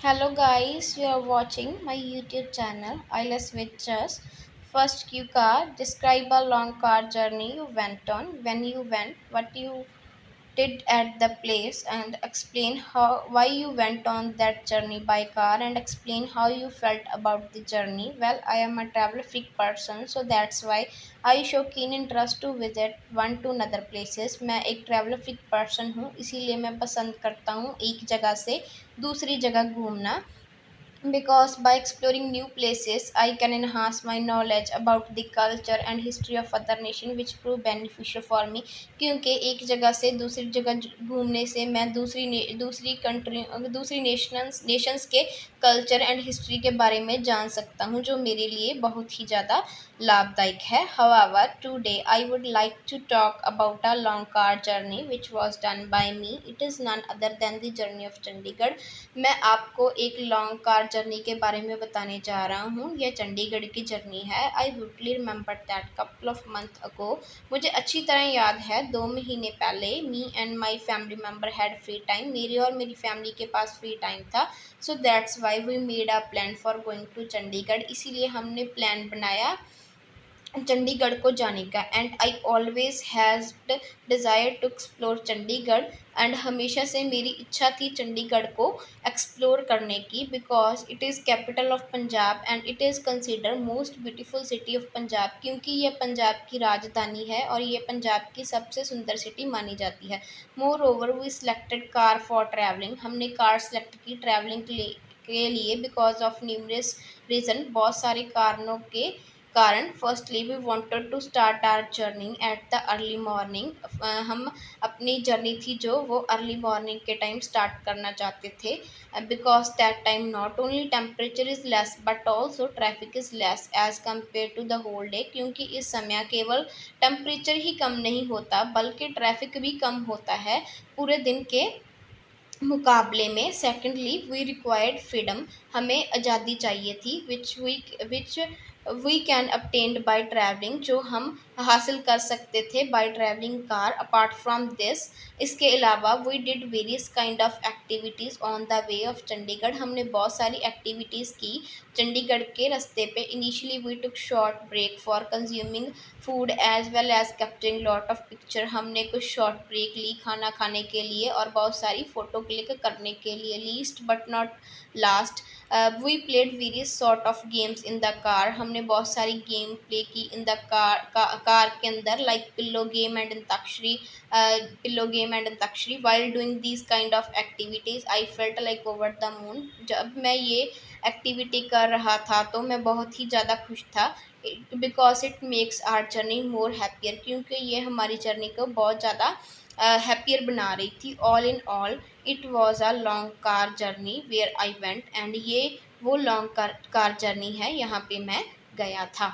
Hello guys, you are watching my YouTube channel ILS with Chess. First cue card, describe a long car journey you went on, when you went, what you did at the place, and explain how why you went on that journey by car, and explain how you felt about the journey. Well, I am a travel freak person, so that's why I show keen interest to visit one to another places. मैं एक travel फ्रिक person हूँ, इसीलिए मैं पसंद करता हूँ एक जगह से दूसरी जगह घूमना. Because by exploring new places, I can enhance my knowledge about the culture and history of other nation, which prove beneficial for me. क्योंकि एक जगह से दूसरी जगह घूमने से मैं दूसरी कंट्री दूसरी नेशंस के कल्चर एंड हिस्ट्री के बारे में जान सकता हूँ, जो मेरे लिए बहुत ही ज़्यादा लाभदायक है. However, today I would like to talk about a long car journey which was done by me. It is none other than the journey of Chandigarh. मैं आपको एक लॉन्ग कार जर्नी के बारे में बताने जा रहा हूँ. यह चंडीगढ़ की जर्नी है. I vividly remember that couple of month ago. मुझे अच्छी तरह याद है 2 महीने पहले me and my family member had free time. मेरी और मेरी फैमिली के पास फ्री टाइम था. So that's why we made a plan for going to Chandigarh. इसीलिए हमने प्लान बनाया चंडीगढ़ को जाने का. And I always has desire to explore Chandigarh. And हमेशा से मेरी इच्छा थी चंडीगढ़ को एक्सप्लोर करने की, because it is capital of Punjab and it is consider most beautiful city of Punjab. क्योंकि ये पंजाब की राजधानी है और ये पंजाब की सबसे सुंदर सिटी मानी जाती है. Moreover we selected car for travelling. हमने कार सेलेक्ट की ट्रैवलिंग के लिए बिकॉज ऑफ न्यूमरस रीज़न. बहुत सारे कारणों के कारण. Firstly we wanted to start our journey at the early morning. हम अपनी जर्नी थी जो वो अर्ली मॉर्निंग के टाइम स्टार्ट करना चाहते थे, because that time not only temperature is less but also traffic is less as compare to the whole day. क्योंकि इस समय केवल टेम्परेचर ही कम नहीं होता बल्कि ट्रैफिक भी कम होता है पूरे दिन के मुकाबले में. Secondly we required freedom. हमें आज़ादी चाहिए थी which we can obtained by travelling, जो हम हासिल कर सकते थे by travelling car. Apart from this, इसके अलावा we did various kind of activities on the way of Chandigarh. हमने बहुत सारी एक्टिविटीज़ की चंडीगढ़ के रास्ते पे. Initially we took short break for consuming food as well as capturing lot of picture. हमने कुछ शॉर्ट ब्रेक ली खाना खाने के लिए और बहुत सारी फ़ोटो क्लिक करने के लिए. Least but not last, we played various sort of games in the car. हमने बहुत सारी गेम प्ले की इन द कार के अंदर, like pillow game and antakshari. While doing these kind of activities I felt like over the moon. जब मैं ये activity कर रहा था तो मैं बहुत ही ज़्यादा खुश था, because it makes our journey more happier. क्योंकि ये हमारी जर्नी को बहुत ज़्यादा हैप्पियर बना रही थी. All in all it was a long car journey where I went. And ये वो लॉन्ग कार जर्नी है यहाँ पे मैं गया था.